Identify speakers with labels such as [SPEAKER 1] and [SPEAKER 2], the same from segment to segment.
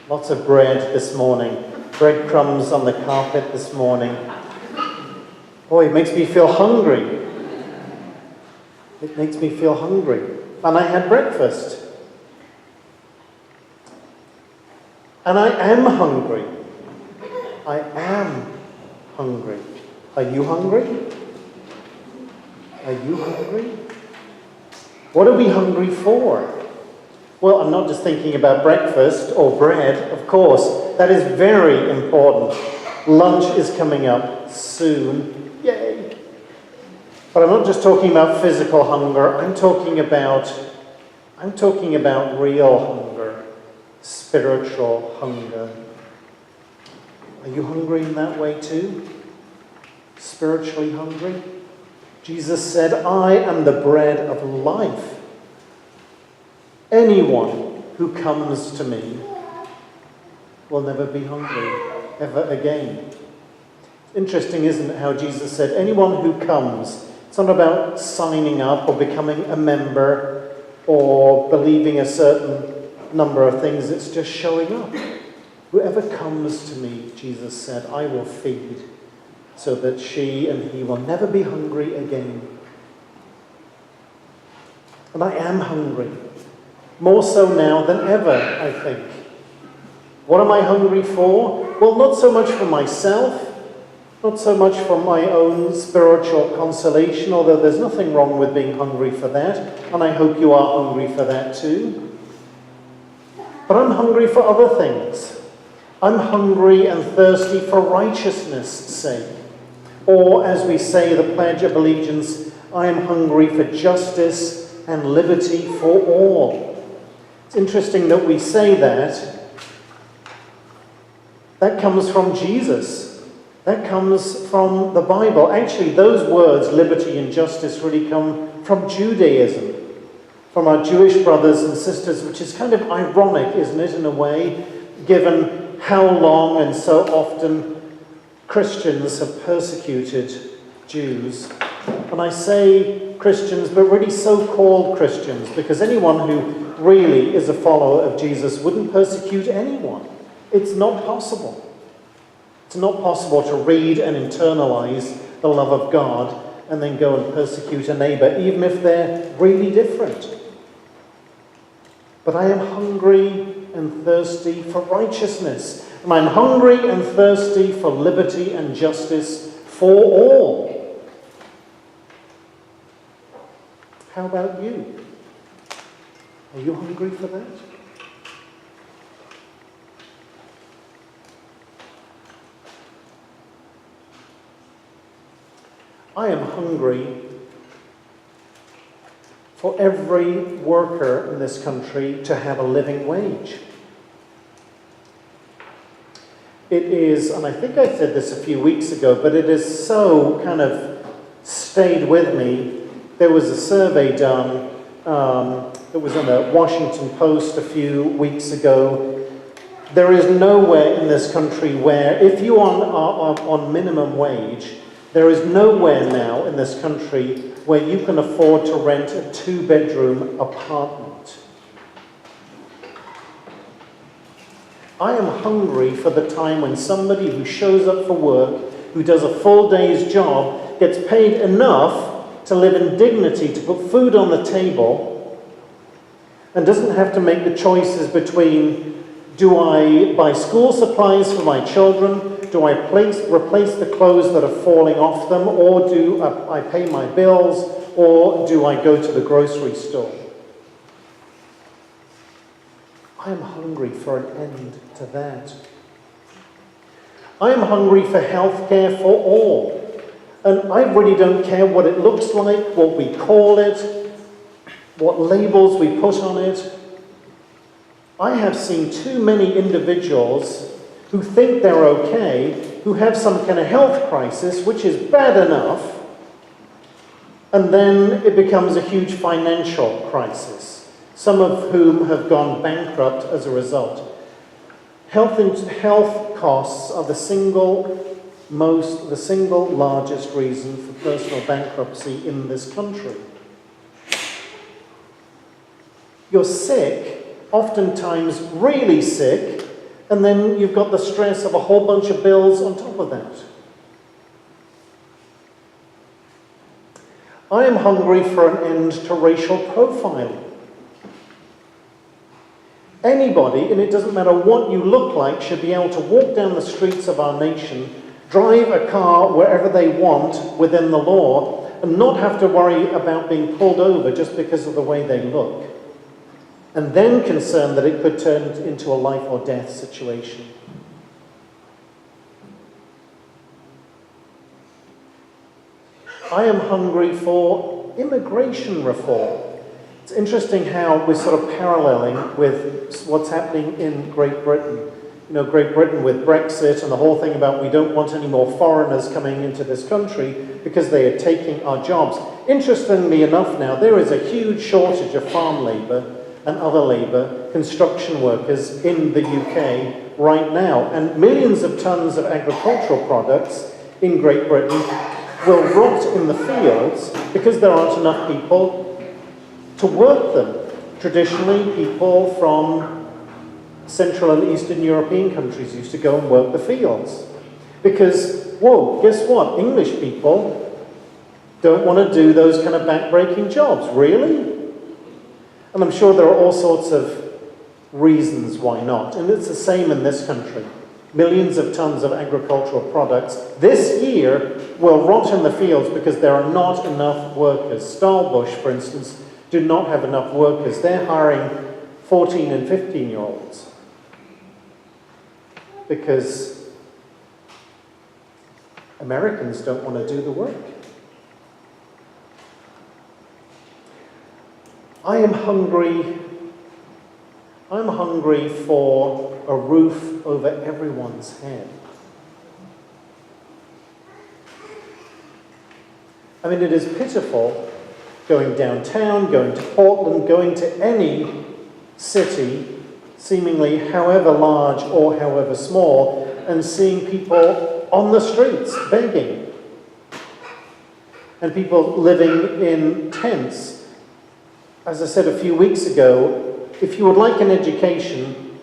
[SPEAKER 1] Lots of bread this morning. Breadcrumbs on the carpet this morning. Boy, it makes me feel hungry. It makes me feel hungry. And I had breakfast. And I am hungry. I am hungry. Are you hungry? Are you hungry? What are we hungry for? Well, I'm not just thinking about breakfast or bread, of course. That is very important. Lunch is coming up soon. Yay! But I'm not just talking about physical hunger. I'm talking about real hunger, spiritual hunger. Are you hungry in that way too? Spiritually hungry? Jesus said, I am the bread of life. Anyone who comes to me will never be hungry ever again. Interesting, isn't it, how Jesus said, anyone who comes. It's not about signing up or becoming a member or believing a certain number of things. It's just showing up. Whoever comes to me, Jesus said, I will feed so that she and he will never be hungry again. And I am hungry. More so now than ever, I think. What am I hungry for? Well, not so much for myself, not so much for my own spiritual consolation, although there's nothing wrong with being hungry for that, and I hope you are hungry for that too. But I'm hungry for other things. I'm hungry and thirsty for righteousness' sake. Or, as we say, the Pledge of Allegiance, I am hungry for justice and liberty for all. It's interesting that we say that. That comes from Jesus. That comes from the Bible. Actually, those words, liberty and justice, really come from Judaism, from our Jewish brothers and sisters, which is kind of ironic, isn't it, in a way, given how long and so often Christians have persecuted Jews. And I say Christians, but really so-called Christians, because anyone who really is a follower of Jesus wouldn't persecute anyone. It's not possible. It's not possible to read and internalize the love of God and then go and persecute a neighbor, even if they're really different. But I am hungry and thirsty for righteousness. And I'm hungry and thirsty for liberty and justice for all. How about you? Are you hungry for that? I am hungry for every worker in this country to have a living wage. It is, and I think I said this a few weeks ago, but it is so kind of stayed with me. There was a survey done that was in the Washington Post a few weeks ago. There is nowhere in this country where, if you are on minimum wage, there is nowhere now in this country where you can afford to rent a 2-bedroom apartment. I am hungry for the time when somebody who shows up for work, who does a full day's job, gets paid enough to live in dignity, to put food on the table, and doesn't have to make the choices between, do I buy school supplies for my children? Do I replace the clothes that are falling off them? Or do I pay my bills? Or do I go to the grocery store? I am hungry for an end to that. I am hungry for health care for all. And I really don't care what it looks like, what we call it, what labels we put on it. I have seen too many individuals who think they're okay, who have some kind of health crisis, which is bad enough, and then it becomes a huge financial crisis, some of whom have gone bankrupt as a result. Health costs are the single largest reason for personal bankruptcy in this country. You're sick, oftentimes really sick, And then you've got the stress of a whole bunch of bills on top of that. I am hungry for an end to racial profiling. Anybody, and it doesn't matter what you look like, should be able to walk down the streets of our nation, drive a car wherever they want within the law, and not have to worry about being pulled over just because of the way they look. And then concerned that it could turn into a life or death situation. I am hungry for immigration reform. It's interesting how we're sort of paralleling with what's happening in Great Britain. You know, Great Britain with Brexit and the whole thing about we don't want any more foreigners coming into this country because they are taking our jobs. Interestingly enough now, there is a huge shortage of farm labour and other labour, construction workers in the UK right now. And millions of tons of agricultural products in Great Britain will rot in the fields because there aren't enough people to work them. Traditionally, people from Central and Eastern European countries used to go and work the fields. Because, whoa, guess what? English people don't want to do those kind of backbreaking jobs. Really? And I'm sure there are all sorts of reasons why not. And it's the same in this country. Millions of tons of agricultural products this year will rot in the fields because there are not enough workers. Stahlbusch, for instance, do not have enough workers. They're hiring 14 and 15-year-olds because Americans don't want to do the work. I'm hungry for a roof over everyone's head. I mean, it is pitiful going downtown, going to Portland, going to any city, seemingly however large or however small, and seeing people on the streets begging. And people living in tents. As I said a few weeks ago, if you would like an education,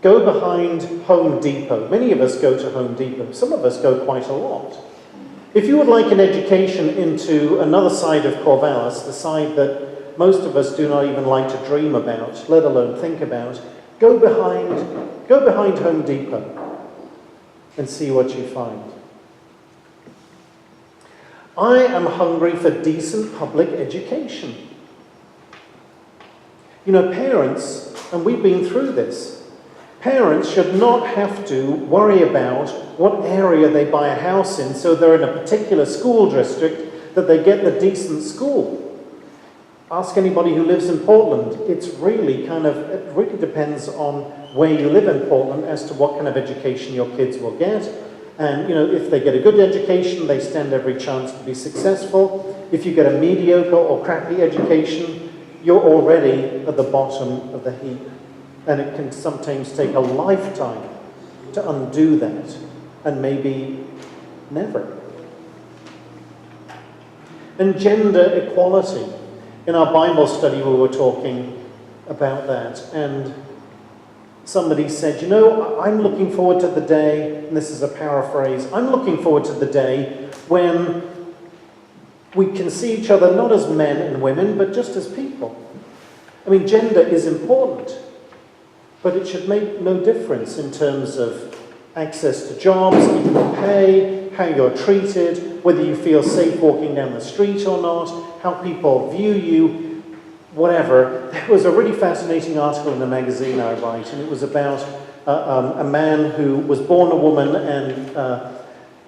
[SPEAKER 1] go behind Home Depot. Many of us go to Home Depot. Some of us go quite a lot. If you would like an education into another side of Corvallis, the side that most of us do not even like to dream about, let alone think about, go behind Home Depot and see what you find. I am hungry for decent public education. You know, parents, and we've been through this, parents should not have to worry about what area they buy a house in so they're in a particular school district that they get the decent school. Ask anybody who lives in Portland. It really depends on where you live in Portland as to what kind of education your kids will get. And, you know, if they get a good education, they stand every chance to be successful. If you get a mediocre or crappy education, you're already at the bottom of the heap. And it can sometimes take a lifetime to undo that, and maybe never. And gender equality. In our Bible study, we were talking about that, and somebody said, you know, I'm looking forward to the day, and this is a paraphrase, I'm looking forward to the day when we can see each other not as men and women, but just as people. I mean, gender is important, but it should make no difference in terms of access to jobs, equal pay, how you're treated, whether you feel safe walking down the street or not, how people view you, whatever. There was a really fascinating article in a magazine I write, and it was about a man who was born a woman and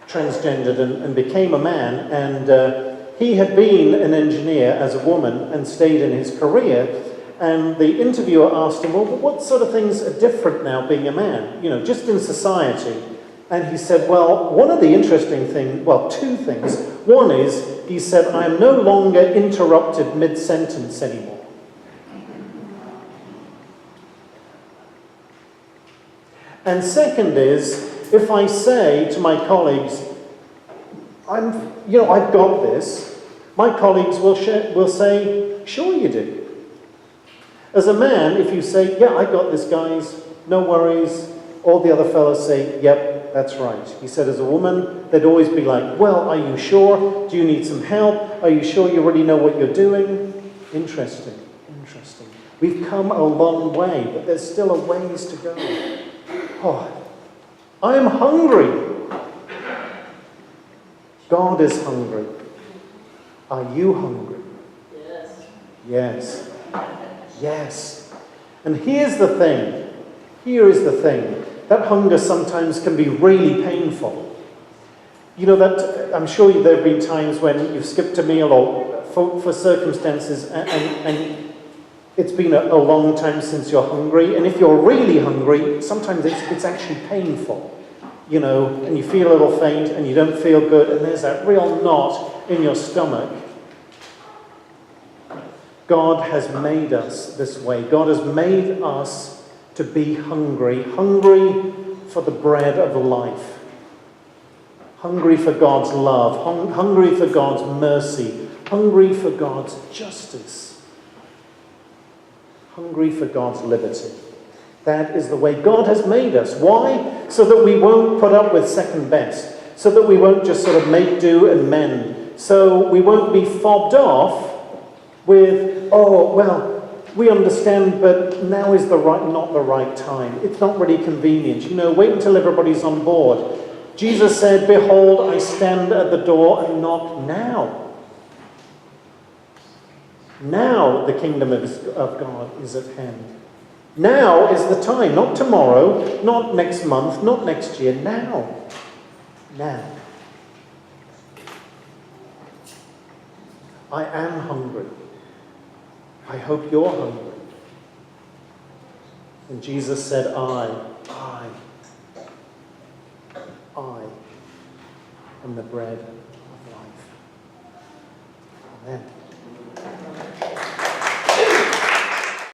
[SPEAKER 1] transgendered and became a man, and he had been an engineer as a woman and stayed in his career. And the interviewer asked him, well, what sort of things are different now being a man, you know, just in society? And he said, well, one of the interesting things, well, two things. One is, he said, I am no longer interrupted mid-sentence anymore. And second is, if I say to my colleagues, I've got this, my colleagues will say, sure you do. As a man, if you say, yeah, I got this, guys, no worries. All the other fellows say, yep, that's right. He said, as a woman, they'd always be like, well, are you sure? Do you need some help? Are you sure you really know what you're doing? Interesting, interesting. We've come a long way, but there's still a ways to go. Oh, I am hungry. God is hungry. Are you hungry?
[SPEAKER 2] Yes.
[SPEAKER 1] Yes. Yes. And here's the thing. Here is the thing. That hunger sometimes can be really painful. You know, that I'm sure there have been times when you've skipped a meal or for circumstances and it's been a long time since you're hungry. And if you're really hungry, sometimes it's actually painful. You know, and you feel a little faint and you don't feel good and there's that real knot in your stomach. God has made us this way. God has made us to be hungry. Hungry for the bread of life. Hungry for God's love. Hungry for God's mercy. Hungry for God's justice. Hungry for God's liberty. That is the way God has made us. Why? So that we won't put up with second best. So that we won't just sort of make do and mend. So we won't be fobbed off with, oh, well, we understand, but now is not the right time. It's not really convenient. You know, wait until everybody's on board. Jesus said, behold, I stand at the door and knock now. Now the kingdom of God is at hand. Now is the time, not tomorrow, not next month, not next year, now. Now. I am hungry. I hope you're hungry. And Jesus said, I am the bread of life. Amen.